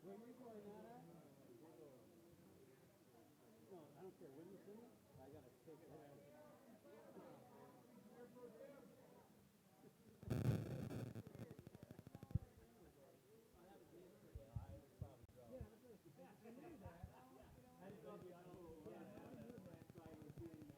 Where are you going out at? No, I don't care. When you send it, I gotta take it out. I just thought you know, that's why I was doing,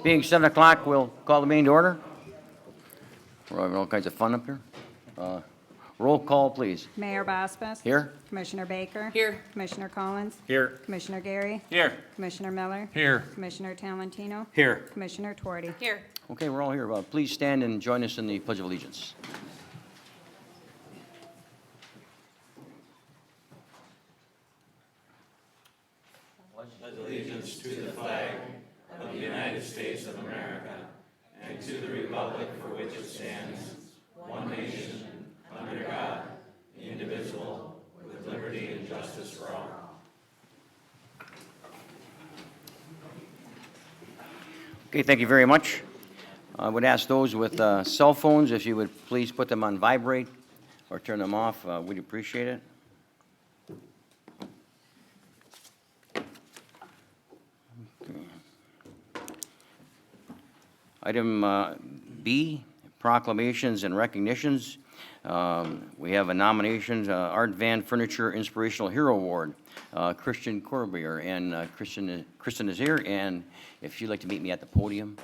Being 7 o'clock, we'll call the meeting to order. We're having all kinds of fun up here. Roll call, please. Mayor Bosbus. Here? Commissioner Baker. Here. Commissioner Collins. Here. Commissioner Gary. Here. Commissioner Miller. Here. Commissioner Talentino. Here. Commissioner Twardy. Here. Okay, we're all here. Please stand and join us in the Pledge of Allegiance. Okay, thank you very much. I would ask those with cell phones, if you would please put them on vibrate or turn them off. We'd appreciate it. Okay. Item B, proclamations and recognitions. We have a nomination, Art Van Furniture Inspirational Hero Award, Christian Corbier, and Kristen is here, and if you'd like to meet me at the podium,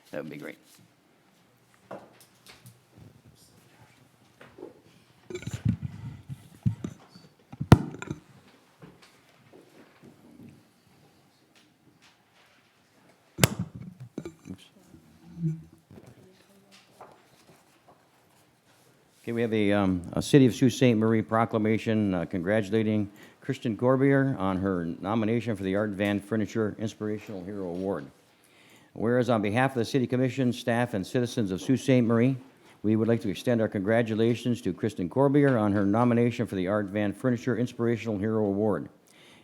that would be great. Okay, we have a City of Sault Ste. Marie proclamation congratulating Kristen Corbier on her nomination for the Art Van Furniture Inspirational Hero Award. Whereas on behalf of the City Commission, staff, and citizens of Sault Ste. Marie, we would like to extend our congratulations to Kristen Corbier on her nomination for the Art Van Furniture Inspirational Hero Award.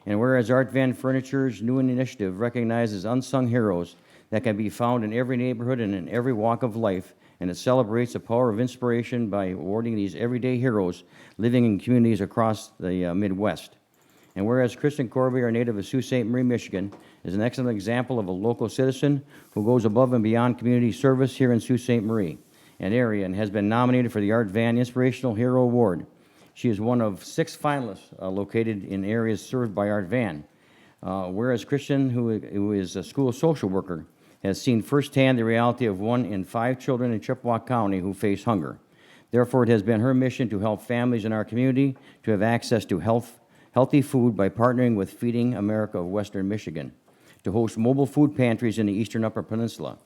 And whereas Art Van Furniture's new initiative recognizes unsung heroes that can be found in every neighborhood and in every walk of life, and it celebrates the power of inspiration by awarding these everyday heroes living in communities across the Midwest. And whereas Kristen Corbier, a native of Sault Ste. Marie, Michigan, is an excellent example of a local citizen who goes above and beyond community service here in Sault Ste. Marie, an area, and has been nominated for the Art Van Inspirational Hero Award. She is one of 6 finalists located in areas served by Art Van. Whereas Kristen, who is a school social worker, has seen firsthand the reality of 1 in 5 children in Chippewa County who face hunger. Therefore, it has been her mission to help families in our community to have access to healthy food by partnering with Feeding America of Western Michigan to host mobile food pantries in the Eastern Upper Peninsula.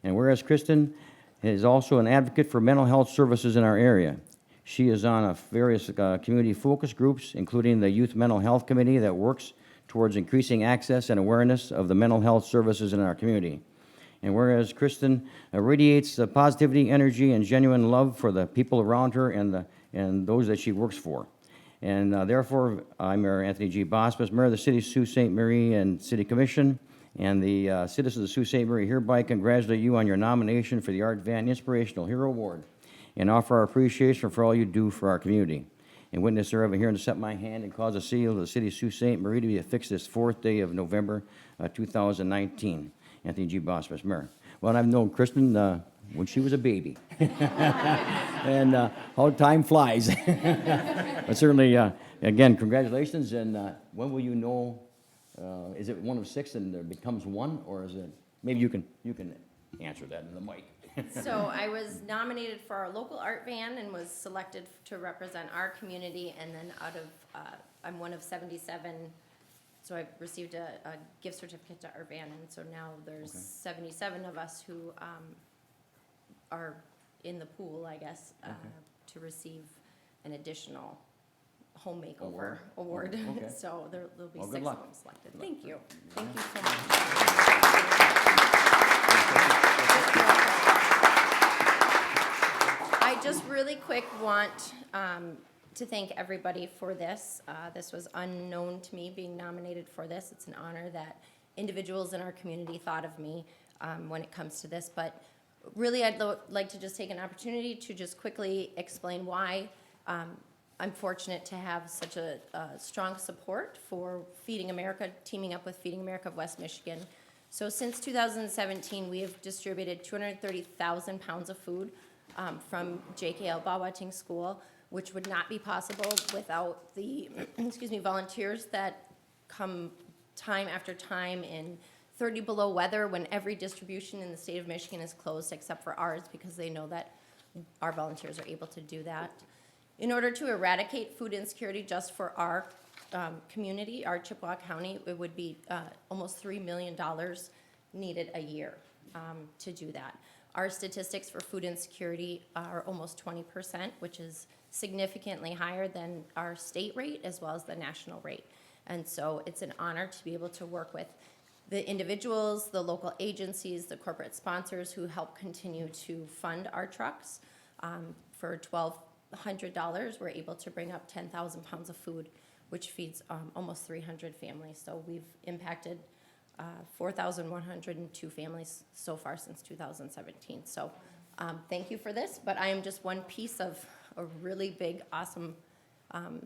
And whereas Kristen is also an advocate for mental health services in our area, She is on various community focus groups, including the Youth Mental Health Committee that works towards increasing access and awareness of the mental health services in our community. And whereas Kristen radiates the positivity, energy, and genuine love for the people around her and those that she works for. And therefore, I, Mayor Anthony G. Bosbus, Mayor of the City of Sault Ste. Marie and City Commission, and the citizens of Sault Ste. Marie hereby congratulate you on your nomination for the Art Van Inspirational Hero Award and offer our appreciation for all you do for our community. And witness thereof, I'm here to set my hand and cause a seal of the City of Sault Ste. Marie to be affixed this 4th day of November 2019. Anthony G. Bosbus, Mayor. Well, I've known Kristen when she was a baby. And how time flies. But certainly, again, congratulations. And when will you know, is it one of 6 and there becomes 1? Or is it, maybe you can answer that in the mic. So I was nominated for our local art van and was selected to represent our community, and then I'm one of 77, so I received a gift certificate to Art Van, and so now there's 77 of us who are in the pool, I guess, to receive an additional home makeover award. Okay. So there'll be Well, 6 good of luck. them selected. Thank you. Thank you so much. I just really quick want to thank everybody for this. This was unknown to me, being nominated for this. It's an honor that individuals in our community thought of me when it comes to this. But really, I'd like to just take an opportunity to just quickly explain why I'm fortunate to have such a strong support for Feeding America, teaming up with Feeding America of West Michigan. So since 2017, we have distributed 230,000 pounds of food from JKL Bawating School, which would not be possible without the volunteers that come time after time in 30 below weather when every distribution in the state of Michigan is closed except for ours, because they know that our volunteers are able to do that. In order to eradicate food insecurity just for our community, our Chippewa County, it would be almost $3 million needed a year to do that. Our statistics for food insecurity are almost 20%, which is significantly higher than our state rate as well as the national rate. And so it's an honor to be able to work with the individuals, the local agencies, the corporate sponsors who help continue to fund our trucks. For $1,200, we're able to bring up 10,000 pounds of food, which feeds almost 300 families. So we've impacted 4,102 families so far since 2017. So thank you for this, but I am just one piece of a really big, awesome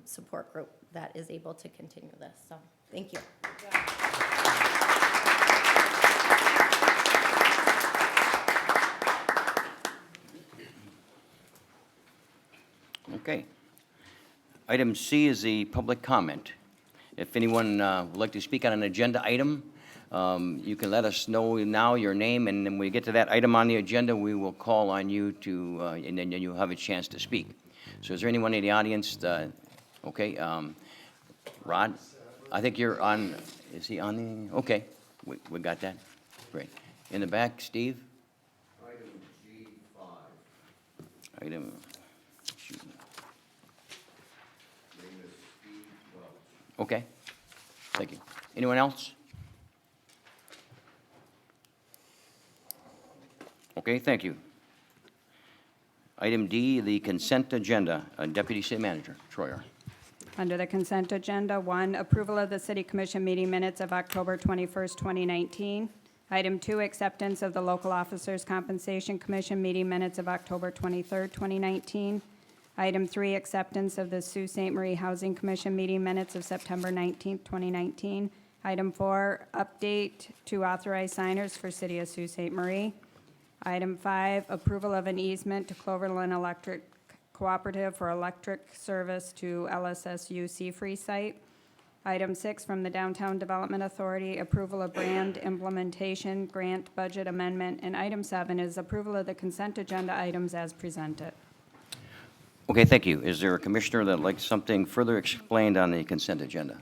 support group that is able to continue this. So thank you. Okay. Item C is the public comment. If anyone would like to speak on an agenda item, you can let us know now your name, and then when we get to that item on the agenda, we will call on you to, and then you'll have a chance to speak. So is there anyone in the audience? Okay, Rod, I think you're on, is he on the, okay, we got that, great. In the back, Steve? Item G5. Item, Name is Steve Welch. okay, thank you. Anyone else? Okay, thank you. Item D, the consent agenda. Deputy City Manager, Troyer. Under the consent agenda, 1, approval of the City Commission meeting minutes of October 21st, 2019. Item 2, acceptance of the Local Officers Compensation Commission meeting minutes of October 23rd, 2019. Item 3, acceptance of the Sault Ste. Marie Housing Commission meeting minutes of September 19th, 2019. Item 4, update to authorized signers for City of Sault Ste. Marie. Item 5, approval of an easement to Cloverland Electric Cooperative for electric service to LSSU Seafree site. Item 6, from the Downtown Development Authority, approval of brand implementation grant budget amendment. And item 7 is approval of the consent agenda items as presented. Okay, thank you. Is there a commissioner that would like something further explained on the consent agenda?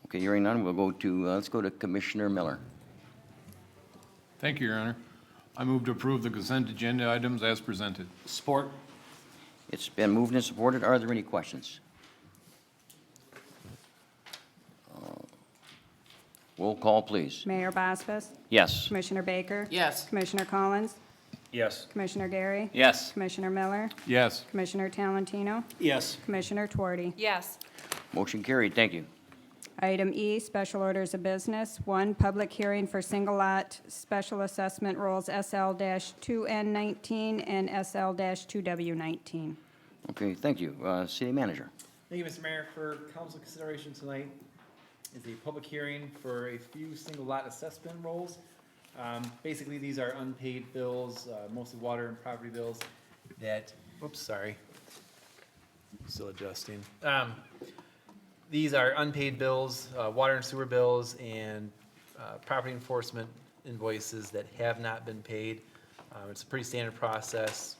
Okay, hearing none, we'll go to, let's go to Commissioner Miller. Thank you, Your Honor. I move to approve the consent agenda items as presented. Support. It's been moved and supported. Are there any questions? Roll call, please. Mayor Bosphus, Yes. Commissioner Baker, Yes. Commissioner Collins, Yes. Commissioner Gary, Yes. Commissioner Miller, Yes. Commissioner Talentino, Yes. Commissioner Twardy. yes, Motion carried. Thank you. Item E, special orders of business. One, public hearing for single lot special assessment rolls SL-2N19 and SL-2W19. Okay, thank you. City Manager. Thank you, Mr. Mayor. For council consideration tonight is a public hearing for a few single lot assessment rolls. Basically, these are unpaid bills, mostly water and property bills that, sorry. Still adjusting. These are unpaid bills, water and sewer bills, and property enforcement invoices that have not been paid. It's a pretty standard process.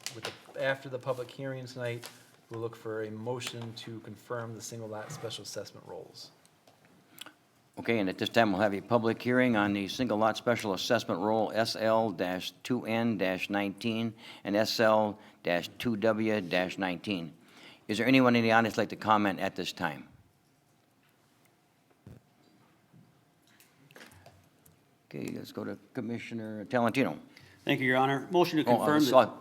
After the public hearing tonight, we'll look for a motion to confirm the single lot special assessment rolls. Okay, and at this time, we'll have a public hearing on the single lot special assessment roll SL-2N-19 and SL-2W-19. Is there anyone in the audience like to comment at this time? Okay, let's go to Commissioner Talentino. Thank you, Your Honor. Motion to Oh, confirm.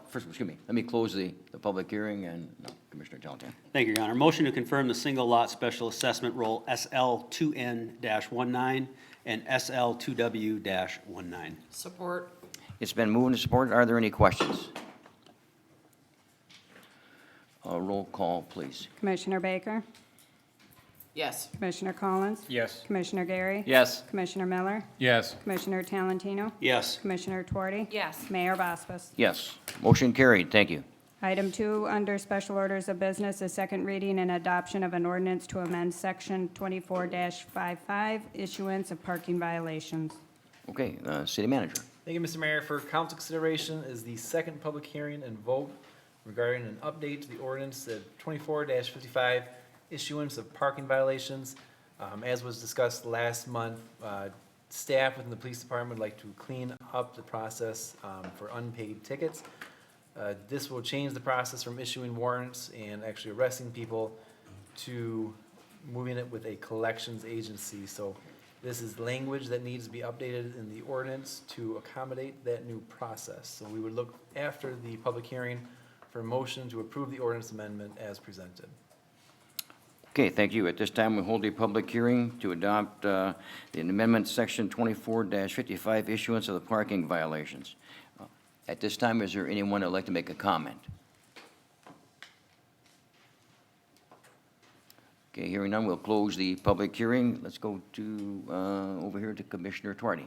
first, excuse me, let me close the public hearing and, no, Commissioner Talentino. Thank you, Your Honor. Motion to confirm the single lot special assessment roll SL2N-19 and SL2W-19. support, It's been moved and supported. Are there any questions? Roll call, please. Commissioner Baker, yes, Commissioner Collins, Yes. Commissioner Gary, Yes. Commissioner Miller, Yes. Commissioner Talentino, Yes. Commissioner Twardy. yes, Mayor Bosphus. Yes, motion carried. Thank you. Item 2, under special orders of business, is second reading and adoption of an ordinance to amend Section 24-55, issuance of parking violations. Okay, City Manager. Thank you, Mr. Mayor. For council consideration is the second public hearing and vote regarding an update to the ordinance of 24-55, issuance of parking violations. As was discussed last month, staff within the police department would like to clean up the process for unpaid tickets. This will change the process from issuing warrants and actually arresting people to moving it with a collections agency. So this is language that needs to be updated in the ordinance to accommodate that new process. So we would look after the public hearing for a motion to approve the ordinance amendment as presented. Okay, thank you. At this time, we hold a public hearing to adopt the amendment, Section 24-55, issuance of the parking violations. At this time, is there anyone that would like to make a comment? Okay, hearing none, we'll close the public hearing. Let's go to, over here to Commissioner Twardy.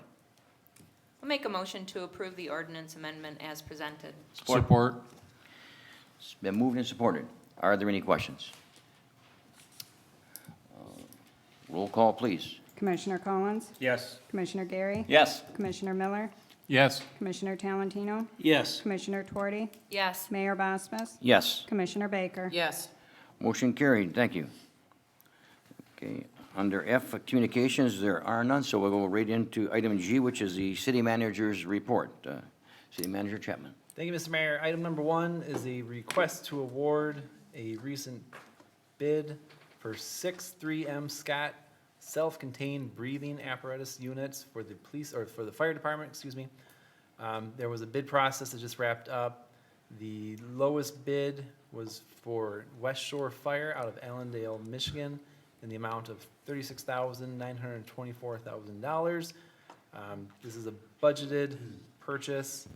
I'll make a motion to approve the ordinance amendment as presented. Support. It's been moved and supported. Are there any questions? Roll call, please. Commissioner Collins, Yes. Commissioner Gary, Yes. Commissioner Miller, Yes. Commissioner Talentino, Yes. Commissioner Twardy, Yes, Mayor Bosphus, Yes. Commissioner Baker. yes, Motion carried. Thank you. Okay, under F, communications, there are none, so we'll go right into item G, which is the city manager's report. City Manager Chapman. Thank you, Mr. Mayor. Item number 1 is a request to award a recent bid for 6 3M Scott self-contained breathing apparatus units for the police, or for the fire department, excuse me. There was a bid process that just wrapped up. The lowest bid was for West Shore Fire out of Allendale, Michigan, in the amount of $36,924,000. This is a budgeted purchase.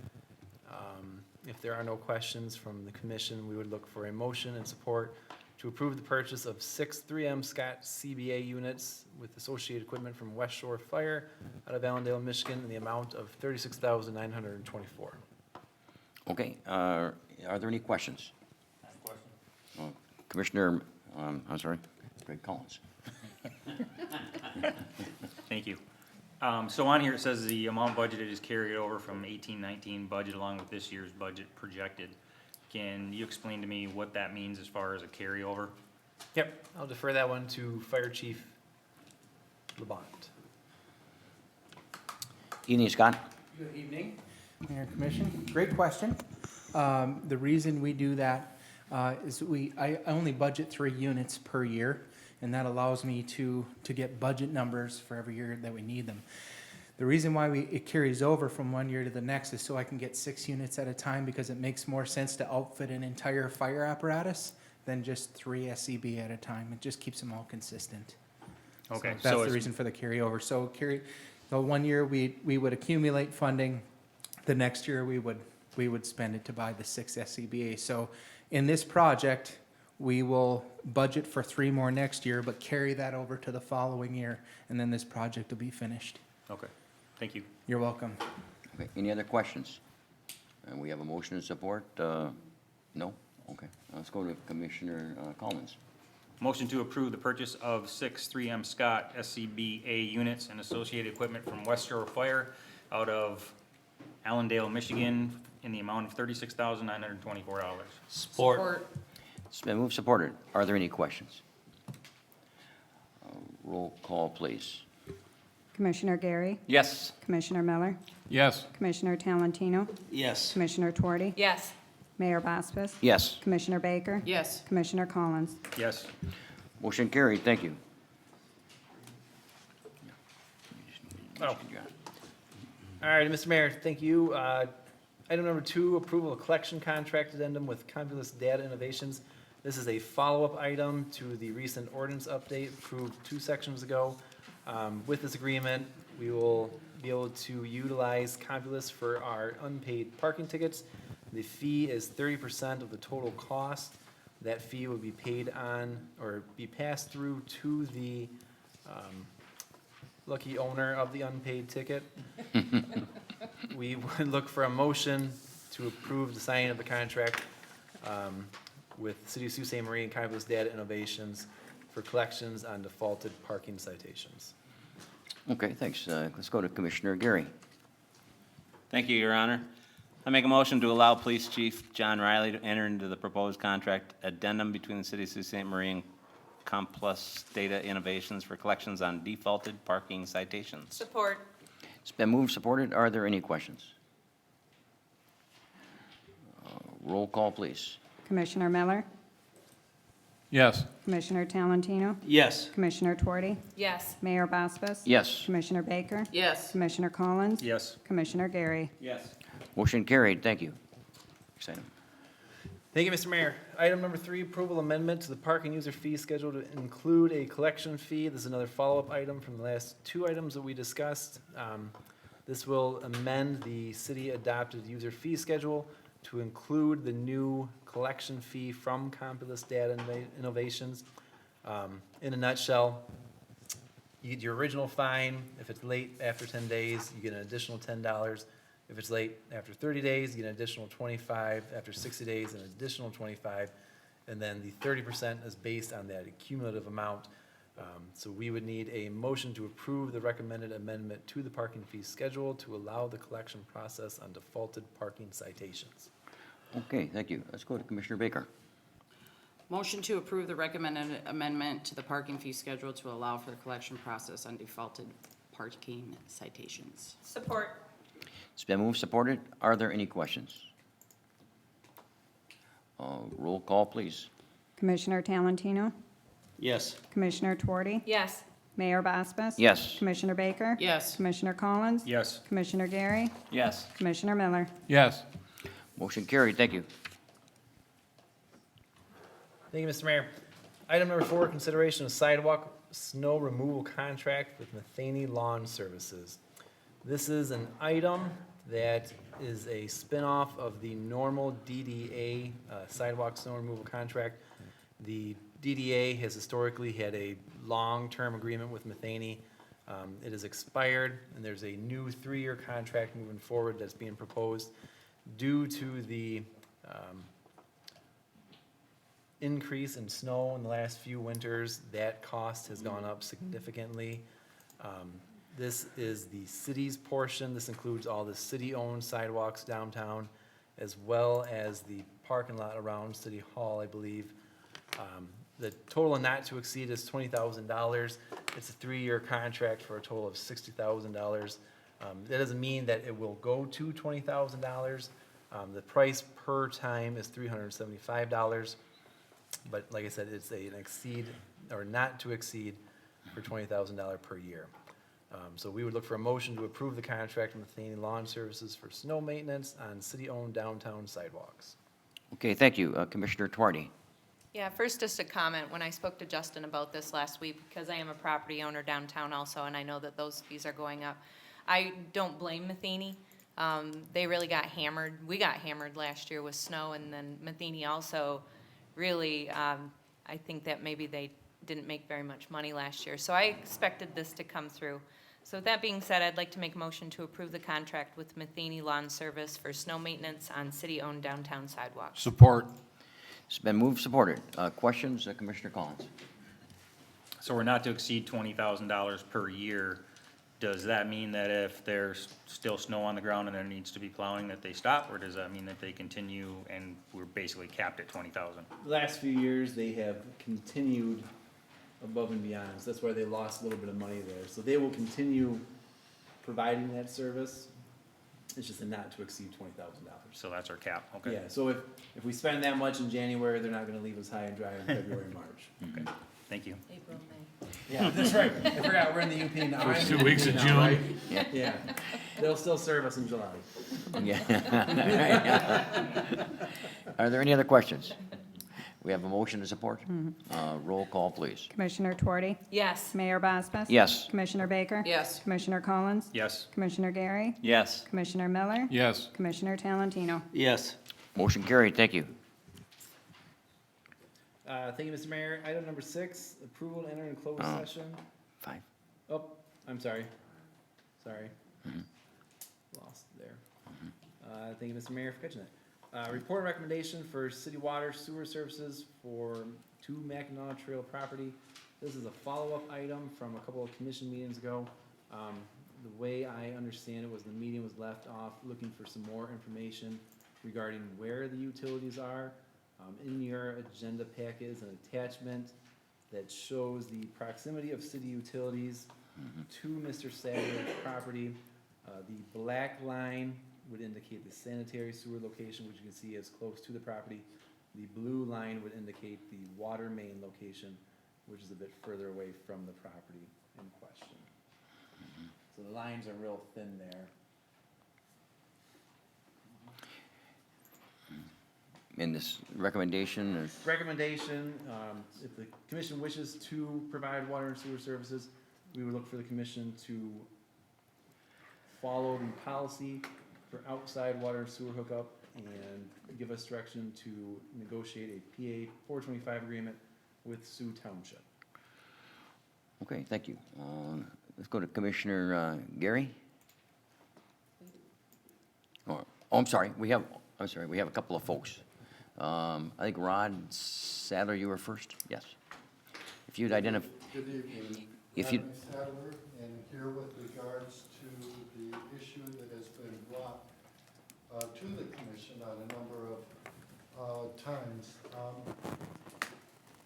If there are no questions from the commission, we would look for a motion and support to approve the purchase of 6 3M Scott CBA units with associated equipment from West Shore Fire out of Allendale, Michigan, in the amount of $36,924. Okay, are there any questions? Oh, Commissioner, I'm sorry, Greg Collins. Thank you. So on here, it says the amount budgeted is carried over from 18-19 budget along with this year's budget projected. Can you explain to me what that means as far as a carryover? Yep, I'll defer that one to Fire Chief LeBont. Evening, Scott. Good evening. Mayor and Commission, great question. The reason we do that is I only budget 3 units per year, and that allows me to get budget numbers for every year that we need them. The reason why it carries over from one year to the next is so I can get 6 units at a time, because it makes more sense to outfit an entire fire apparatus than just 3 SCB at a time. It just keeps them all consistent. Okay, So so that's the it's, reason for the carryover. So the one year we would accumulate funding, the next year we would spend it to buy the 6 SCBA. So in this project, we will budget for 3 more next year, but carry that over to the following year, and then this project will be finished. okay, thank you. You're welcome. Okay, any other questions? And we have a motion and support, no? Okay, let's go to Commissioner Collins. Motion to approve the purchase of 6 3M Scott SCBA units and associated equipment from West Shore Fire out of Allendale, Michigan, in the amount of $36,924. Support. It's been moved, supported. Are there any questions? Roll call, please. Commissioner Gary, Yes. Commissioner Miller, Yes. Commissioner Talentino, Yes. Commissioner Tuorty, Yes. Mayor Bospas, Yes. Commissioner Baker, Yes. Commissioner Collins. Yes. Motion carried, thank you. Oh. All right, Mr. Mayor, thank you. Item number 2, approval of collection contract addendum with Compulus Data Innovations. This is a follow-up item to the recent ordinance update approved 2 sections ago. With this agreement, we will be able to utilize Compulus for our unpaid parking tickets. The fee is 30% of the total cost. That fee will be paid on, or be passed through to the lucky owner of the unpaid ticket. We would look for a motion to approve the signing of the contract with the City of Sault Ste. Marie and Compulus Data Innovations for collections on defaulted parking citations. Okay, thanks. Let's go to Commissioner Gary. Thank you, Your Honor. I make a motion to allow Police Chief John Riley to enter into the proposed contract addendum between the City of Sault Ste. Marie and Compulus Data Innovations for collections on defaulted parking citations. Support. It's been moved, supported. Are there any questions? Roll call, please. Commissioner Miller, Yes. Commissioner Talentino, Yes. Commissioner Tuorty, Yes. Mayor Bospas. Yes. Commissioner Baker, Yes. Commissioner Collins. Yes. Commissioner Gary. Yes. Motion carried, thank you. Next item. Thank you, Mr. Mayor. Item number 3, approval amendment to the parking user fee schedule to include a collection fee. This is another follow-up item from the last 2 items that we discussed. This will amend the city-adopted user fee schedule to include the new collection fee from Compulus Data Innovations. In a nutshell, you get your original fine. If it's late after 10 days, you get an additional $10. If it's late after 30 days, you get an additional 25. After 60 days, an additional 25. And then the 30% is based on that cumulative amount. So we would need a motion to approve the recommended amendment to the parking fee schedule to allow the collection process on defaulted parking citations. Okay, thank you. Let's go to Commissioner Baker. Motion to approve the recommended amendment to the parking fee schedule to allow for the collection process on defaulted parking citations. Support. It's been moved, supported. Are there any questions? Roll call, please. Commissioner Talentino, Yes. Commissioner Tuorty, Yes. Mayor Bospas. Yes. Commissioner Baker. Yes. Commissioner Collins. Yes. Commissioner Gary. Yes. Commissioner Miller. Yes. Motion carried, thank you. Thank you, Mr. Mayor. Item number 4, consideration of sidewalk snow removal contract with Matheny Lawn Services. This is an item that is a spinoff of the normal DDA sidewalk snow removal contract. The DDA has historically had a long-term agreement with Matheny. It has expired, and there's a new 3-year contract moving forward that's being proposed. Due to the increase in snow in the last few winters, that cost has gone up significantly. This is the city's portion. This includes all the city-owned sidewalks downtown, as well as the parking lot around City Hall, I believe. The total not to exceed is $20,000. It's a 3-year contract for a total of $60,000. That doesn't mean that it will go to $20,000. The price per time is $375. But like I said, it's an exceed, or not to exceed, for $20,000 per year. So we would look for a motion to approve the contract with Matheny Lawn Services for snow maintenance on city-owned downtown sidewalks. Okay, thank you. Commissioner Tuarte. Yeah, first, just a comment. When I spoke to Justin about this last week, because I am a property owner downtown also, and I know that those fees are going up, I don't blame Matheny. They really got hammered. We got hammered last year with snow, and then Matheny also really, I think that maybe they didn't make very much money last year. So I expected this to come through. So with that being said, I'd like to make a motion to approve the contract with Matheny Lawn Service for snow maintenance on city-owned downtown sidewalks. Support. It's been moved, supported. Questions, Commissioner Collins? So we're not to exceed $20,000 per year. Does that mean that if there's still snow on the ground and there needs to be plowing, that they stop? Or does that mean that they continue and we're basically capped at 20,000? The last few years, they have continued above and beyond, so that's why they lost a little bit of money there. So they will continue providing that service. It's just a not to exceed $20,000. So that's our cap, okay? Yeah, so if we spend that much in January, they're not gonna leave us high and dry in February and March. Okay, thank you. April, May. Yeah, that's right. I forgot, we're in the UP now. First 2 weeks of June. Right? Yeah, they'll still serve us in July. Yeah. Are there any other questions? We have a motion to support. Roll call, please. Commissioner Tuarte? Yes. Mayor Bospas? Yes. Commissioner Baker? Yes. Commissioner Collins? Yes. Commissioner Gary? Yes. Commissioner Miller? Yes. Commissioner Talentino? Yes. Motion carried. Thank you. Thank you, Mr. Mayor. Item number 6, approval to enter in closed Oh. session. 5. Oh, I'm sorry. Sorry. Lost there. Thank you, Mr. Mayor, for catching that. Report and recommendation for city water sewer services for 2 Mackinac Trail property. This is a follow-up item from a couple of commission meetings ago. The way I understand it was the meeting was left off looking for some more information regarding where the utilities are. In your agenda packet is an attachment that shows the proximity of city utilities to Mr. Sadler's property. The black line would indicate the sanitary sewer location, which you can see is close to the property. The blue line would indicate the water main location, which is a bit further away from the property in question. So the lines are real thin there. In this recommendation is, Recommendation, if the commission wishes to provide water and sewer services, we would look for the commission to follow the policy for outside water and sewer hookup and give us direction to negotiate a PA 425 agreement with Sioux Township. okay, thank you. Let's go to Commissioner Gary. Oh, I'm sorry, we have a couple of folks. I think Rod Sadler, you were first? Yes. If you'd identify, Good evening. if you, Rodney Sadler, and here with regards to the issue that has been brought to the commission on a number of times.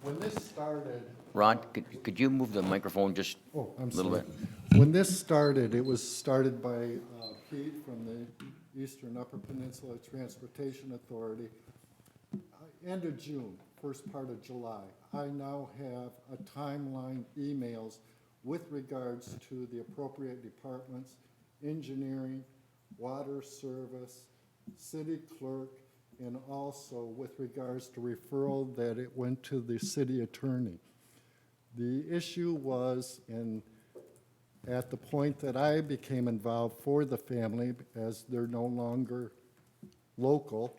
When this started. Rod, could you move the microphone just a Oh, I'm little sorry. bit? When this started, it was started by Pete from the Eastern Upper Peninsula Transportation Authority. End of June, first part of July. I now have a timeline emails with regards to the appropriate departments, engineering, water service, city clerk, and also with regards to referral that it went to the city attorney. The issue was, and at the point that I became involved for the family, as they're no longer local,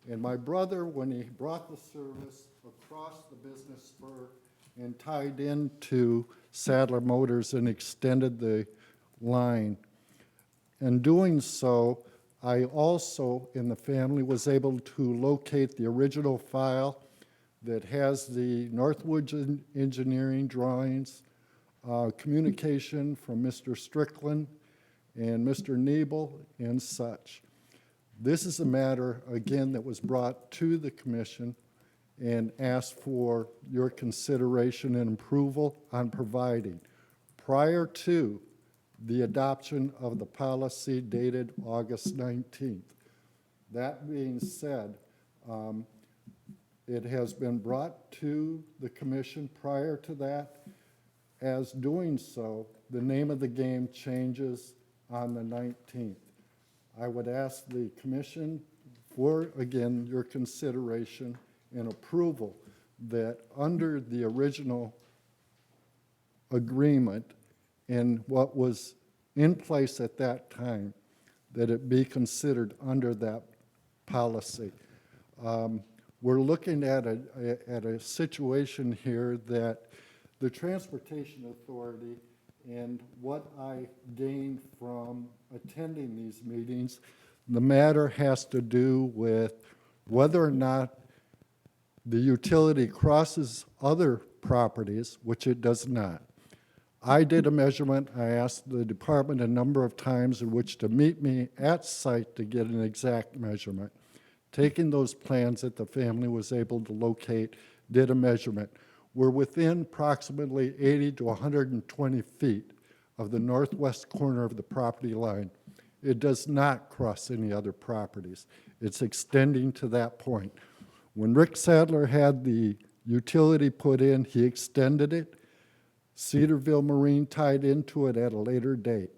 and my brother, when he brought the service across the business spur and tied into Sadler Motors and extended the line. In doing so, I also, in the family, was able to locate the original file that has the Northwood Engineering drawings, communication from Mr. Strickland and Mr. Nebel and such. This is a matter, again, that was brought to the commission and asked for your consideration and approval on providing. Prior to the adoption of the policy dated August 19th. That being said, it has been brought to the commission prior to that. As doing so, the name of the game changes on the 19th. I would ask the commission for, again, your consideration and approval that under the original agreement and what was in place at that time, that it be considered under that policy. We're looking at a situation here that the Transportation Authority and what I gained from attending these meetings, the matter has to do with whether or not the utility crosses other properties, which it does not. I did a measurement. I asked the department a number of times in which to meet me at site to get an exact measurement. Taking those plans that the family was able to locate, did a measurement. We're within approximately 80 to 120 feet of the northwest corner of the property line. It does not cross any other properties. It's extending to that point. When Rick Sadler had the utility put in, he extended it. Cedarville Marine tied into it at a later date.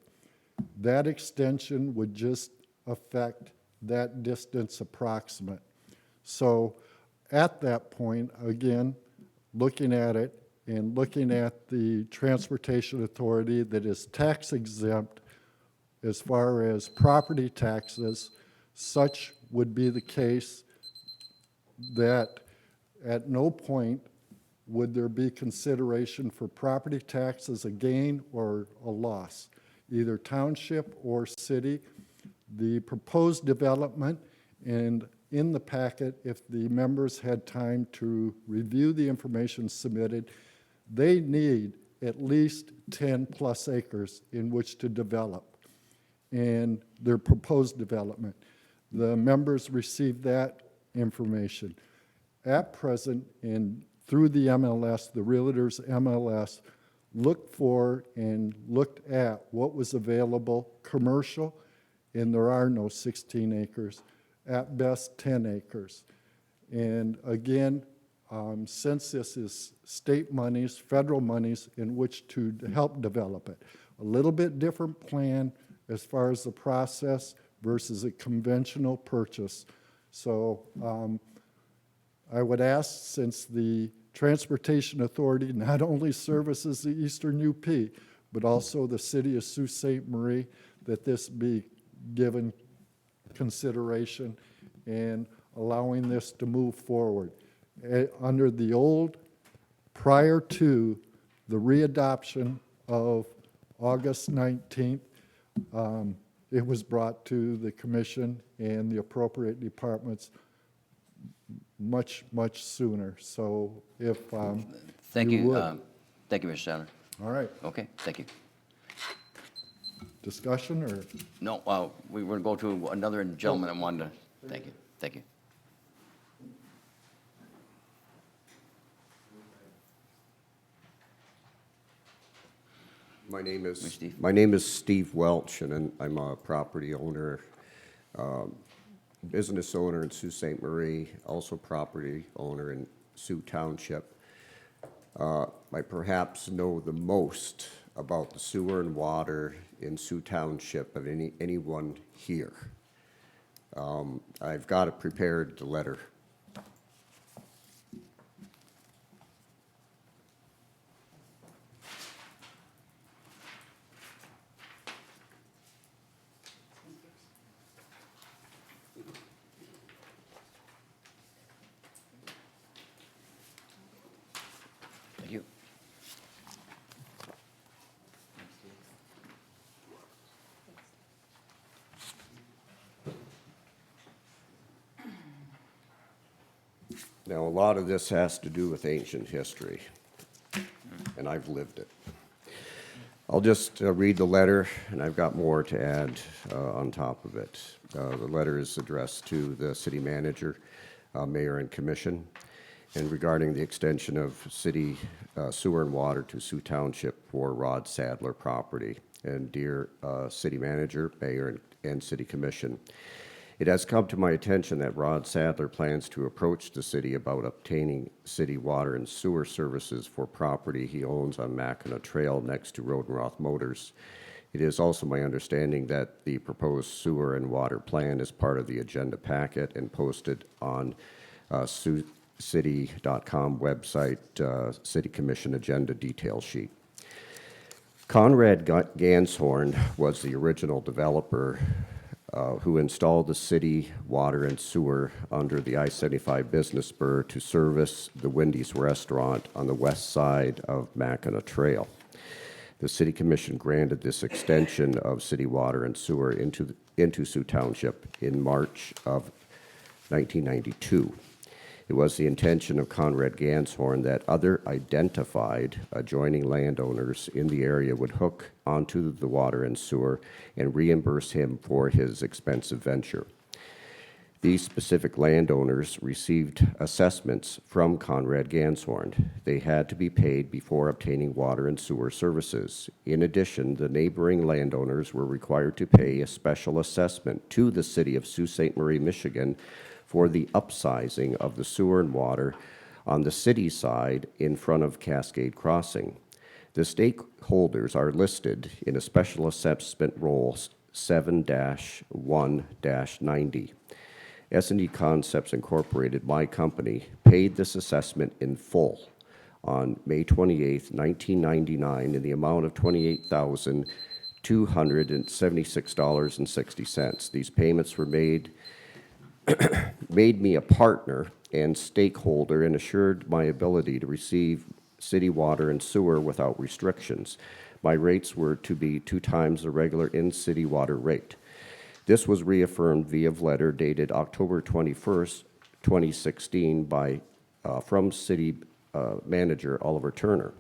That extension would just affect that distance approximate. So at that point, again, looking at it and looking at the Transportation Authority that is tax exempt as far as property taxes, such would be the case that at no point would there be consideration for property tax as a gain or a loss, either township or city. The proposed development, and in the packet, if the members had time to review the information submitted, they need at least 10 plus acres in which to develop and their proposed development. The members received that information. At present, and through the MLS, the Realtors MLS, looked for and looked at what was available commercial, and there are no 16 acres, at best 10 acres. And again, since this is state monies, federal monies in which to help develop it, a little bit different plan as far as the process versus a conventional purchase. So I would ask, since the Transportation Authority not only services the Eastern UP, but also the city of Sault Ste. Marie, that this be given consideration and allowing this to move forward. Under the old, prior to the readoption of August 19th, it was brought to the commission and the appropriate departments much, much sooner. So if Thank you you. would. Thank you, Mr. Sadler. All right, Okay, thank you. discussion or? No, we were going to go to another gentleman that wanted to, thank you, thank you. My name is Steve Welch, and I'm a property owner, business owner in Sault Ste. Marie, also property owner in Sioux Township. I perhaps know the most about the sewer and water in Sioux Township of anyone here. I've got it prepared, the letter. Thank you. Now, a lot of this has to do with ancient history, and I've lived it. I'll just read the letter, and I've got more to add on top of it. The letter is addressed to the city manager, mayor, and commission, and regarding the extension of city sewer and water to Sioux Township for Rod Sadler property. and dear City Manager, Mayor, and City Commission. It has come to my attention that Rod Sadler plans to approach the city about obtaining city water and sewer services for property he owns on Mackinac Trail next to Rodenroth Motors. It is also my understanding that the proposed sewer and water plan is part of the agenda packet and posted on city.com website, City Commission agenda detail sheet. Conrad Ganshorn was the original developer who installed the city water and sewer under the I-75 business spur to service the Wendy's restaurant on the west side of Mackinac Trail. The City Commission granted this extension of city water and sewer into Sioux Township in March of 1992. It was the intention of Conrad Ganshorn that other identified adjoining landowners in the area would hook onto the water and sewer and reimburse him for his expensive venture. These specific landowners received assessments from Conrad Ganshorn. They had to be paid before obtaining water and sewer services. In addition, the neighboring landowners were required to pay a special assessment to the city of Sault Ste. Marie, Michigan, for the upsizing of the sewer and water on the city side in front of Cascade Crossing. The stakeholders are listed in a special assessment roll 7-1-90. S&D Concepts Incorporated, my company, paid this assessment in full on May 28, 1999 in the amount of $28,276.60. These payments were made me a partner and stakeholder and assured my ability to receive city water and sewer without restrictions. My rates were to be 2 times the regular in-city water rate. This was reaffirmed via letter dated October 21st, 2016 from City Manager Oliver Turner.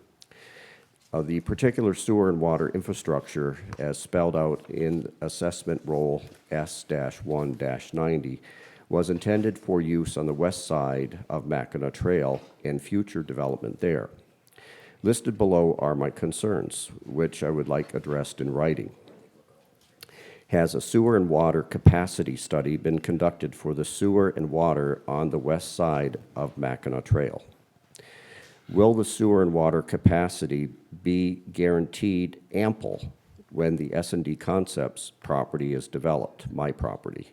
The particular sewer and water infrastructure, as spelled out in Assessment Roll S-1-90, was intended for use on the west side of Mackinac Trail and future development there. Listed below are my concerns, which I would like addressed in writing. Has a sewer and water capacity study been conducted for the sewer and water on the west side of Mackinac Trail? Will the sewer and water capacity be guaranteed ample when the S&D Concepts property is developed, my property?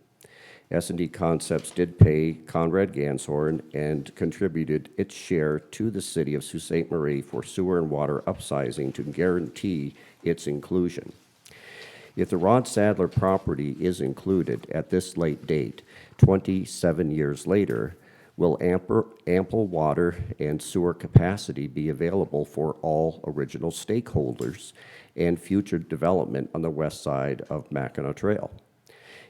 S&D Concepts did pay Conrad Ganshorn and contributed its share to the city of Sault Ste. Marie for sewer and water upsizing to guarantee its inclusion. If the Rod Sadler property is included at this late date, 27 years later, will ample water and sewer capacity be available for all original stakeholders and future development on the west side of Mackinac Trail?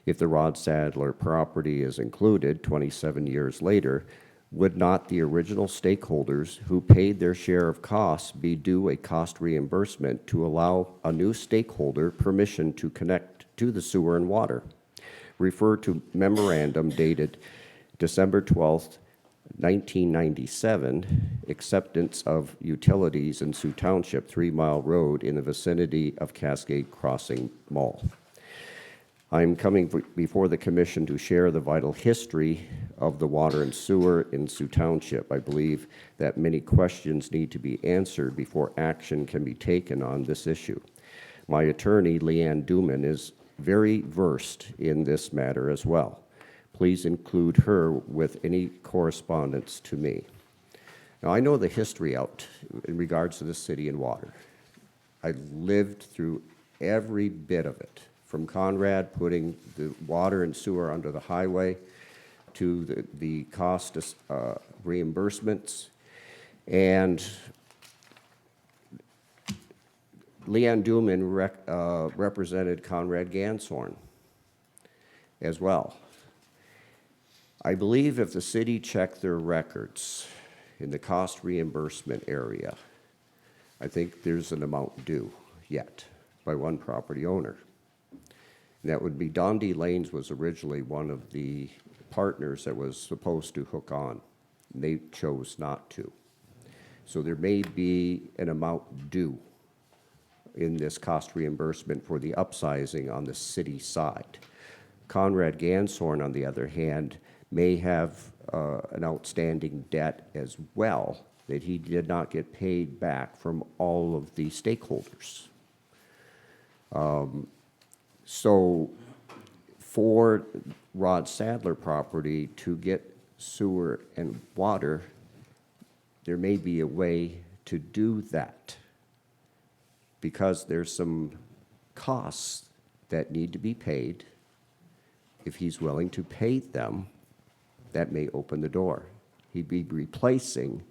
If the Rod Sadler property is included 27 years later, would not the original stakeholders who paid their share of costs be due a cost reimbursement to allow a new stakeholder permission to connect to the sewer and water? Refer to memorandum dated December 12th, 1997, acceptance of utilities in Sioux Township, 3 Mile Road in the vicinity of Cascade Crossing Mall. I'm coming before the commission to share the vital history of the water and sewer in Sioux Township. I believe that many questions need to be answered before action can be taken on this issue. My attorney, Leanne Duman, is very versed in this matter as well. Please include her with any correspondence to me. Now, I know the history out in regards to the city and water. I lived through every bit of it, from Conrad putting the water and sewer under the highway to the cost reimbursements. And Leanne Duman represented Conrad Ganshorn as well. I believe if the city checked their records in the cost reimbursement area, I think there's an amount due yet by one property owner. And that would be Dundee Lanes was originally one of the partners that was supposed to hook on. And they chose not to. So there may be an amount due in this cost reimbursement for the upsizing on the city side. Conrad Ganshorn, on the other hand, may have an outstanding debt as well that he did not get paid back from all of the stakeholders. So for Rod Sadler property to get sewer and water, there may be a way to do that because there's some costs that need to be paid. If he's willing to pay them, that may open the door. He'd be replacing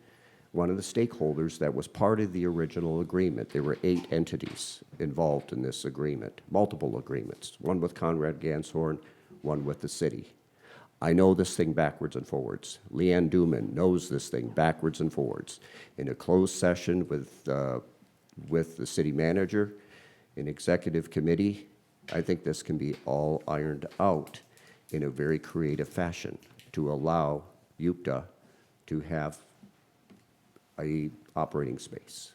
one of the stakeholders that was part of the original agreement. There were 8 entities involved in this agreement, multiple agreements, one with Conrad Ganshorn, one with the city. I know this thing backwards and forwards. Leanne Duman knows this thing backwards and forwards. In a closed session with the city manager, in executive committee, I think this can be all ironed out in a very creative fashion to allow UPTA to have a operating space.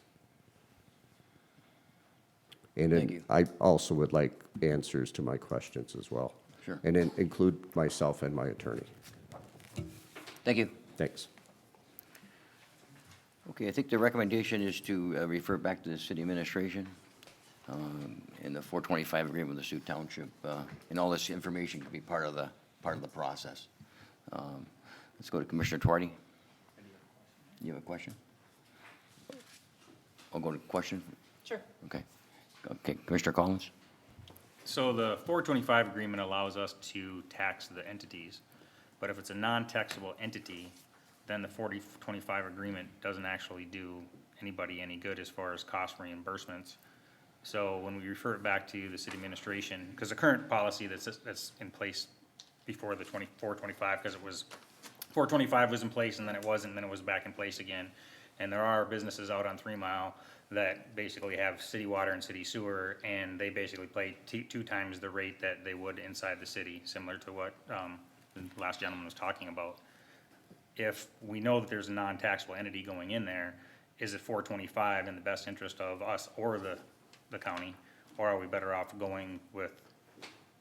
And Thank then you. I also would like answers to my questions as well. Sure. And then include myself and my attorney. Thank you. Thanks. Okay, I think the recommendation is to refer back to the city administration in the 425 agreement with the Sioux Township. And all this information can be part of the process. Let's go to Commissioner Twardy. You have a question? I'll go to question. Sure. Okay. Okay, Commissioner Collins? So the 425 agreement allows us to tax the entities, but if it's a non-taxable entity, then the 425 agreement doesn't actually do anybody any good as far as cost reimbursements. So when we refer it back to the city administration, because the current policy that's in place before the 425, because it was, 425 was in place and then it wasn't, and then it was back in place again. And there are businesses out on 3 Mile that basically have city water and city sewer, and they basically pay 2 times the rate that they would inside the city, similar to what the last gentleman was talking about. If we know that there's a non-taxable entity going in there, is it 425 in the best interest of us or the county? Or are we better off going with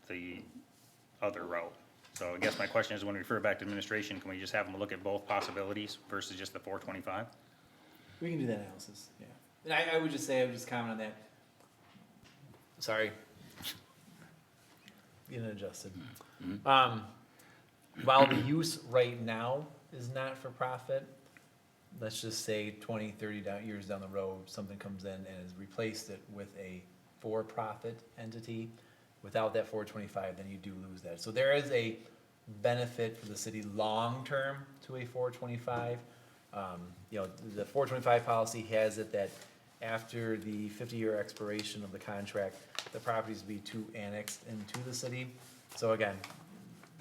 the other route? So I guess my question is, when we refer back to administration, can we just have them look at both possibilities versus just the 425? We can do that analysis, yeah. And I would just say, I would just comment on that. Sorry. Getting adjusted. While the use right now is not for profit, let's just say 20, 30 years down the road, something comes in and has replaced it with a for-profit entity. Without that 425, then you do lose that. So there is a benefit for the city long-term to a 425. You know, the 425 policy has it that after the 50-year expiration of the contract, the properties be annexed into the city. So again,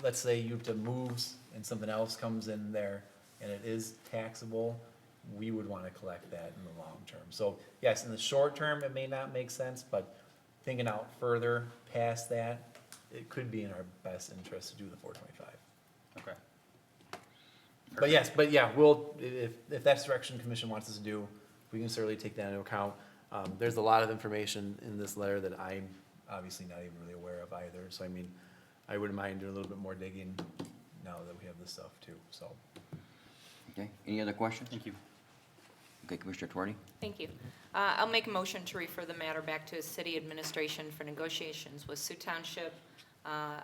let's say UPTA moves and something else comes in there and it is taxable, we would want to collect that in the long term. So yes, in the short term, it may not make sense, but thinking out further past that, it could be in our best interest to do the 425. Okay. But yes, but yeah, we'll, if that's the direction the commission wants us to do, we can certainly take that into account. There's a lot of information in this letter that I'm obviously not even really aware of either. So I mean, I wouldn't mind doing a little bit more digging now that we have this stuff too, so. Okay, any other questions? Thank you. Okay, Commissioner Twardy? Thank you. I'll make a motion to refer the matter back to city administration for negotiations with Sioux Township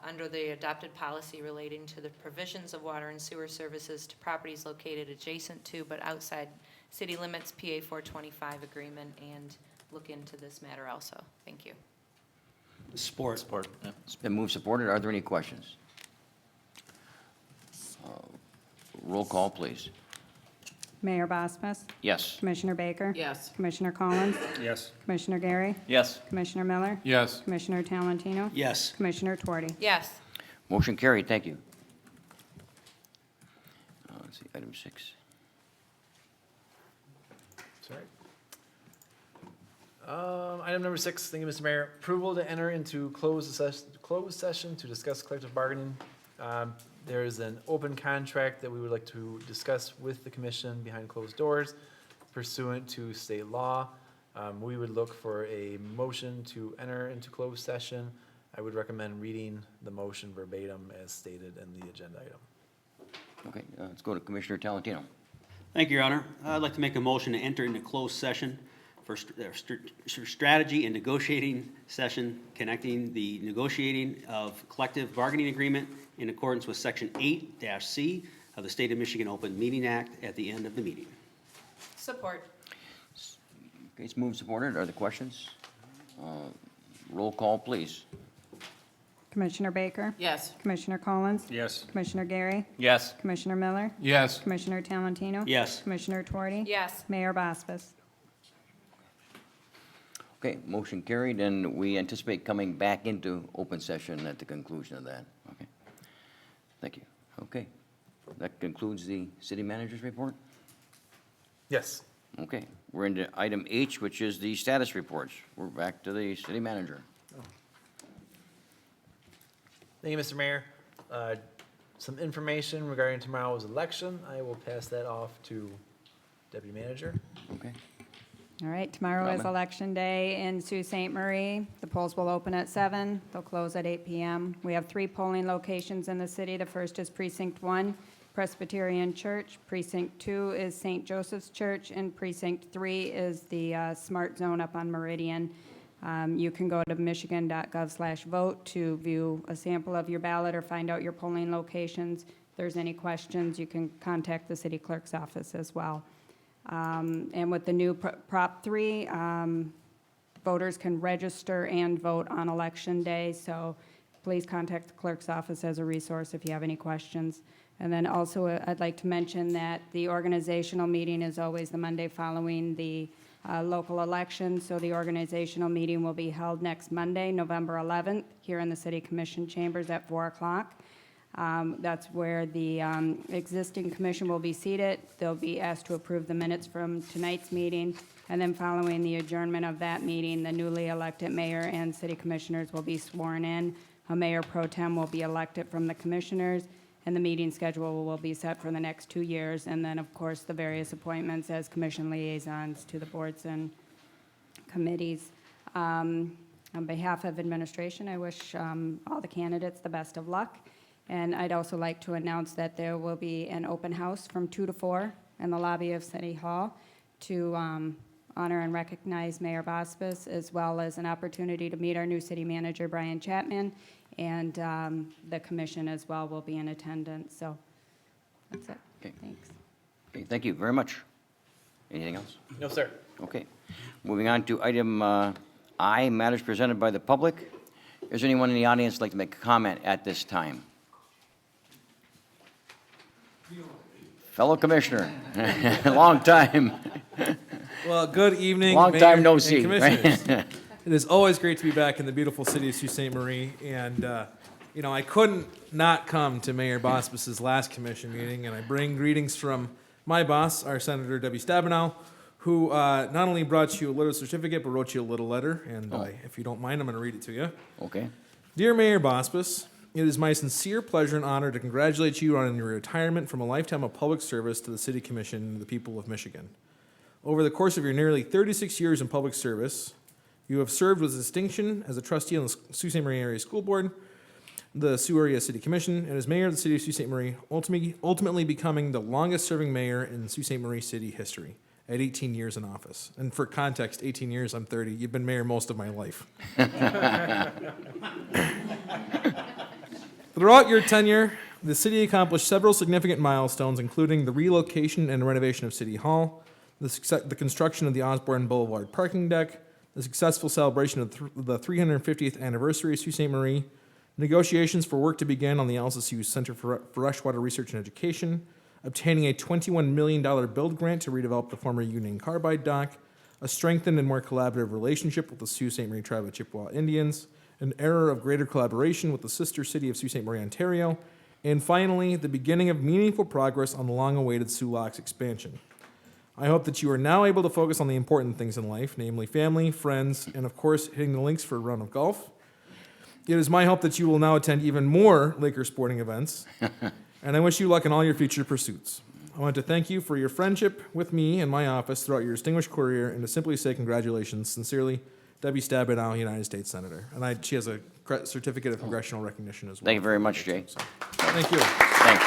under the adopted policy relating to the provisions of water and sewer services to properties located adjacent to but outside city limits, PA 425 agreement, and look into this matter also. Thank you. Support. Yeah. It's been moved, supported. Are there any questions? Roll call, please. Mayor Bosmas, Yes. Commissioner Baker, Yes. Commissioner Collins, Yes. Commissioner Gary, Yes. Commissioner Miller, Yes. Commissioner Talentino, Yes. Commissioner Twardy. Yes. Motion carried, thank you. Let's see, item 6. Sorry. Item number 6, thank you, Mr. Mayor. Approval to enter into closed session to discuss collective bargaining. There is an open contract that we would like to discuss with the commission behind closed doors pursuant to state law. We would look for a motion to enter into closed session. I would recommend reading the motion verbatim as stated in the agenda item. Okay, let's go to Commissioner Talentino. Thank you, Your Honor. I'd like to make a motion to enter into closed session for strategy and negotiating session connecting the negotiating of collective bargaining agreement in accordance with Section 8-C of the State of Michigan Open Meeting Act at the end of the meeting. Support. Okay, it's moved, supported. Are there questions? Roll call, please. Commissioner Baker? Yes. Commissioner Collins? Yes. Commissioner Gary? Yes. Commissioner Miller? Yes. Commissioner Talentino? Yes. Commissioner Tuorty? Yes. Mayor Bosphus? Okay, motion carried, and we anticipate coming back into open session at the conclusion of that. Okay. Thank you. Okay. That concludes the city manager's report. Yes. Okay, we're into item H, which is the status reports. We're back to the city manager. Thank you, Mr. Mayor. Some information regarding tomorrow's election. I will pass that off to Deputy Manager. Okay. All right, tomorrow is Robin? Election Day in Sault Ste. Marie. The polls will open at 7. They'll close at 8 p.m. We have 3 polling locations in the city. The first is Precinct 1, Presbyterian Church. Precinct 2 is St. Joseph's Church, and Precinct 3 is the Smart Zone up on Meridian. You can go to michigan.gov/vote to view a sample of your ballot or find out your polling locations. If there's any questions, you can contact the city clerk's office as well. And with the new Prop 3, voters can register and vote on Election Day, so please contact the clerk's office as a resource if you have any questions. And then also, I'd like to mention that the organizational meeting is always the Monday following the local election, so the organizational meeting will be held next Monday, November 11th, here in the City Commission chambers at 4 o'clock. That's where the existing commission will be seated. They'll be asked to approve the minutes from tonight's meeting, and then following the adjournment of that meeting, the newly elected mayor and city commissioners will be sworn in. A mayor pro tem will be elected from the commissioners, and the meeting schedule will be set for the next 2 years, and then, of course, the various appointments as commission liaisons to the boards and committees. On behalf of administration, I wish all the candidates the best of luck. And I'd also like to announce that there will be an open house from 2 to 4 in the lobby of City Hall to honor and recognize Mayor Bosphus, as well as an opportunity to meet our new city manager, Brian Chapman, and the commission as well will be in attendance. So that's it. Okay. Thanks. Okay, thank you very much. Anything else? No, sir. Okay. Moving on to item I, matters presented by the public. Is there anyone in the audience who'd like to make a comment at this time? Fellow commissioner, long time. Well, good evening. Long Mayor time no and see, commissioners. right? It is always great to be back in the beautiful city of Sault Ste. Marie, and, I couldn't not come to Mayor Bosphus's last commission meeting, and I bring greetings from my boss, our Senator Debbie Stabenow, who not only brought you a little certificate, but wrote you a little letter, and if you don't mind, I'm going to read it to you. Okay. Dear Mayor Bosphus, it is my sincere pleasure and honor to congratulate you on your retirement from a lifetime of public service to the City Commission and the people of Michigan. Over the course of your nearly 36 years in public service, you have served with distinction as a trustee on the Sault Ste. Marie Area School Board, the Sioux Area City Commission, and as mayor of the city of Sault Ste. Marie, ultimately becoming the longest-serving mayor in Sault Ste. Marie city history at 18 years in office. And for context, 18 years, I'm 30. You've been mayor most of my life. Throughout your tenure, the city accomplished several significant milestones, including the relocation and renovation of City Hall, the construction of the Osborne Boulevard parking deck, the successful celebration of the 350th anniversary of Sault Ste. Marie, negotiations for work to begin on the LSSU Center for Freshwater Research and Education, obtaining a $21 million build grant to redevelop the former Union Carbide dock, a strengthened and more collaborative relationship with the Sault Ste. Marie Tribe of Chippewa Indians, an era of greater collaboration with the sister city of Sault Ste. Marie, Ontario, and finally, the beginning of meaningful progress on the long-awaited Sioux Locks expansion. I hope that you are now able to focus on the important things in life, namely family, friends, and of course, hitting the links for a round of golf. It is my hope that you will now attend even more Laker sporting events, and I wish you luck in all your future pursuits. I want to thank you for your friendship with me and my office throughout your distinguished career, and to simply say congratulations. Sincerely, Debbie Stabenow, United States Senator. And she has a certificate of congressional recognition as well. Thank you very much, Jay. So, thank you. Thanks.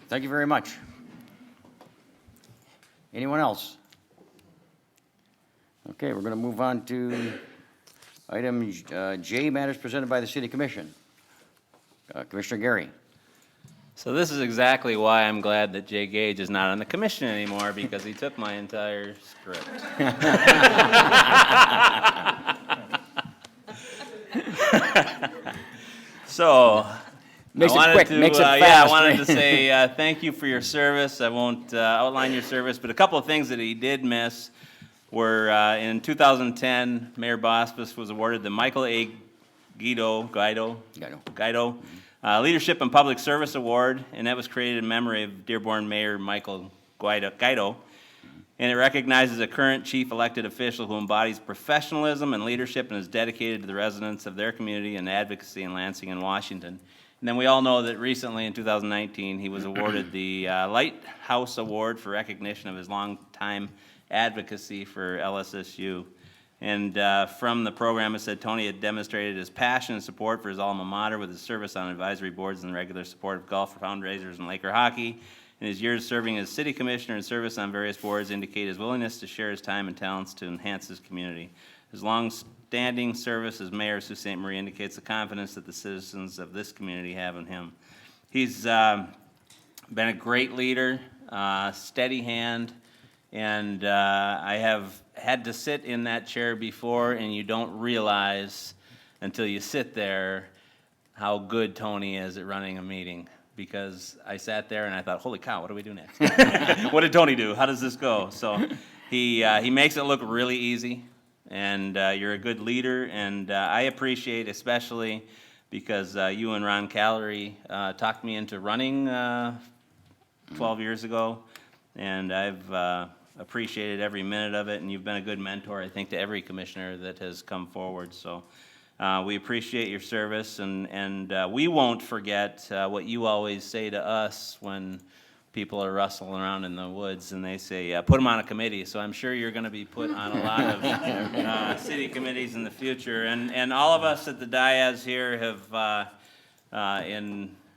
Thank you very much. Anyone else? Okay, we're going to move on to item J, matters presented by the City Commission. Commissioner Gary. So this is exactly why I'm glad that Jay Gage is not on the commission anymore, because he took my entire script. So, Makes it I wanted quick, to, makes it yeah, I fast. wanted to say thank you for your service. I won't outline your service, but a couple of things that he did miss were in 2010, Mayor Bospis was awarded the Michael A. Guido Leadership and Public Service Award, and that was created in memory of Dearborn Mayor Michael Guido. And it recognizes a current chief elected official who embodies professionalism and leadership and is dedicated to the residents of their community and advocacy in Lansing and Washington. And then we all know that recently in 2019, he was awarded the Lighthouse Award for recognition of his longtime advocacy for LSSU. And from the program, it said Tony had demonstrated his passion and support for his alma mater with his service on advisory boards and regular support of golf fundraisers and Laker hockey. And his years serving as city commissioner and service on various boards indicate his willingness to share his time and talents to enhance his community. His long-standing service as mayor of Sault Ste. Marie indicates the confidence that the citizens of this community have in him. He's been a great leader, steady hand, and I have had to sit in that chair before, and you don't realize until you sit there how good Tony is at running a meeting. Because I sat there and I thought, holy cow, what do we do next? What did Tony do? How does this go? So he makes it look really easy, and you're a good leader, and I appreciate especially because you and Ron Callery talked me into running 12 years ago, and I've appreciated every minute of it, and you've been a good mentor, I think, to every commissioner that has come forward. So we appreciate your service, and we won't forget what you always say to us when people are rustling around in the woods and they say, put them on a committee. So I'm sure you're going to be put on a lot of city committees in the future. And all of us at the Diaz here have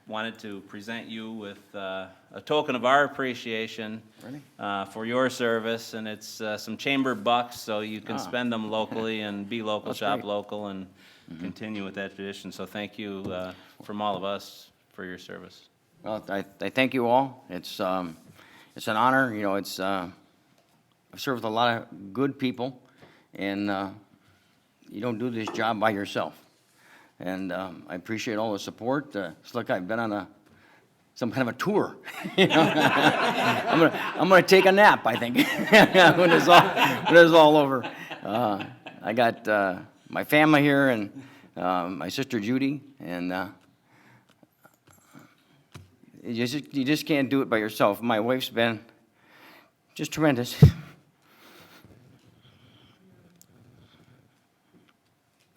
wanted to present you with a token of our appreciation for your service. And it's some chamber bucks, so you can spend them locally and be local, shop local, and continue with that tradition. So thank you from all of us for your service. Well, I thank you all. It's an honor. You know, I've served with a lot of good people, and you don't do this job by yourself. And I appreciate all the support. It's like I've been on some kind of a tour. You know? I'm gonna take a nap, I think, when it's all over. I got my family here and my sister Judy, and you just can't do it by yourself. My wife's been just tremendous.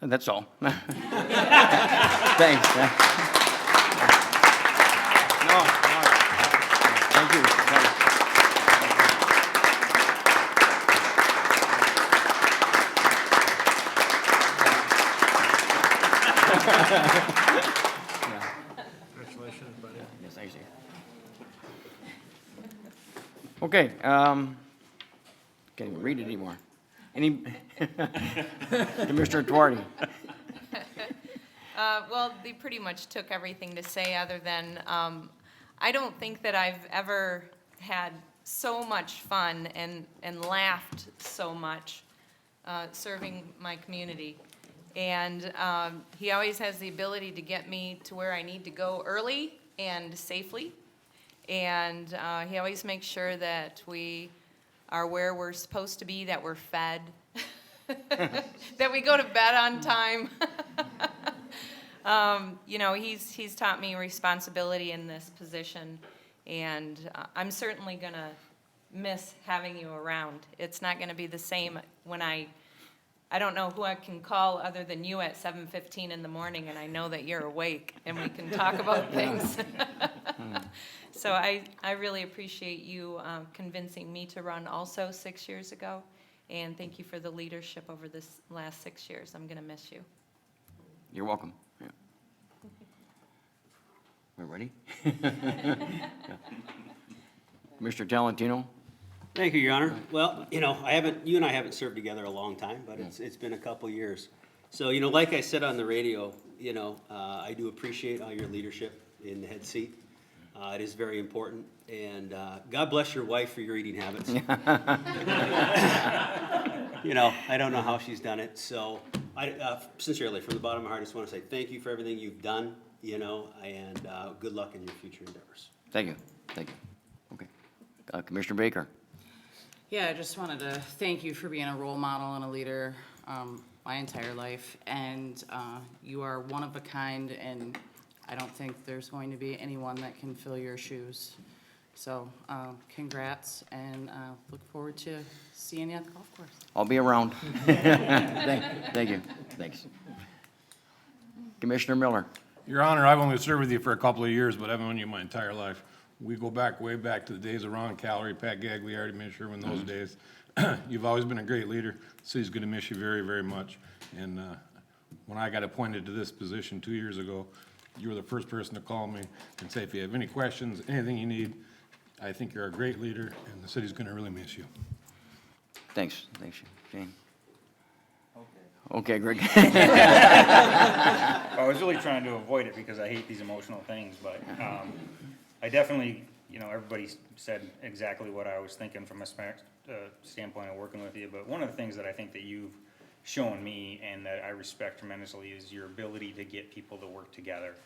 And that's all. Thanks. No, thank you. Congratulations, buddy. Yes, thanks. Okay, can't even read it anymore. Commissioner Tuardi. Well, they pretty much took everything to say, other than I don't think that I've ever had so much fun and laughed so much serving my community. And he always has the ability to get me to where I need to go early and safely. And he always makes sure that we are where we're supposed to be, that we're fed, that we go to bed on time. You know, he's taught me responsibility in this position, and I'm certainly gonna miss having you around. It's not gonna be the same when I don't know who I can call other than you at 7:15 in the morning, and I know that you're awake, and we can talk about things. So I really appreciate you convincing me to run also 6 years ago, and thank you for the leadership over this last 6 years. I'm gonna miss you. You're welcome. Yeah. We're ready? Mr. Talentino? Thank you, Your Honor. Well, you know, you and I haven't served together a long time, but it's been a couple years. So, you know, like I said on the radio, you know, I do appreciate all your leadership in the head seat. It is very important, and God bless your wife for your eating habits. You know, I don't know how she's done it, so I sincerely, from the bottom of my heart, I just want to say thank you for everything you've done, you know, and good luck in your future endeavors. Thank you. Thank you. Okay. Commissioner Baker? Yeah, I just wanted to thank you for being a role model and a leader my entire life. And you are one of a kind, and I don't think there's going to be anyone that can fill your shoes. So congrats, and look forward to seeing you at the golf course. I'll be around. Thank you. Thanks. Commissioner Miller? Your Honor, I've only served with you for a couple of years, but I've known you my entire life. We go back, way back to the days of Ron Calorie, Pat Gagliardi, Mitch Sherman, those days. You've always been a great leader. The city's gonna miss you very, very much. And when I got appointed to this position 2 years ago, you were the first person to call me and say, if you have any questions, anything you need, I think you're a great leader, and the city's gonna really miss you. Thanks. Thanks, Shane. Okay, Greg. I was really trying to avoid it because I hate these emotional things, but I definitely, you know, everybody said exactly what I was thinking from a standpoint of working with you, but one of the things that I think that you've shown me and that I respect tremendously is your ability to get people to work together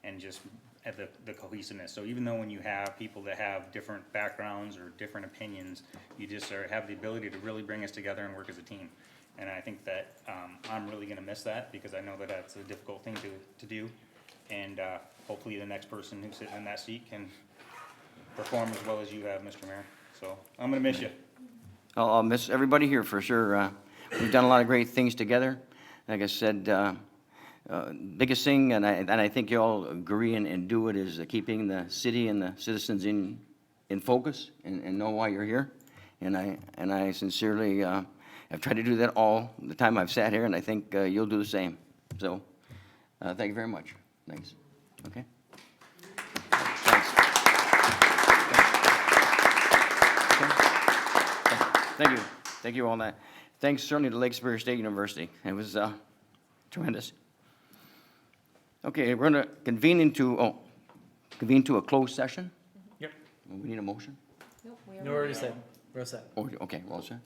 and just at the cohesiveness. So even though when you have people that have different backgrounds or different opinions, you just have the ability to really bring us together and work as a team. And I think that I'm really gonna miss that because I know that that's a difficult thing to do. And hopefully the next person who's sitting in that seat can perform as well as you have, Mr. Mayor. So I'm gonna miss you. I'll miss everybody here for sure. We've done a lot of great things together. Like I said, biggest thing, and I think you all agree and do it, is keeping the city and the citizens in focus and know why you're here. And I sincerely I've tried to do that all the time I've sat here, and I think you'll do the same. So, thank you very much. Thanks. Okay? Thanks. Thank you. Thank you all that. Thanks certainly to Lake Superior State University. It was tremendous. Okay, we're going to convene into a closed session. Yep. We need a motion? Nope, No, already said. We're set. Oh, okay, well said.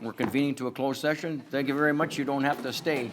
We're convening to a closed session. Thank you very much. You don't have to stay.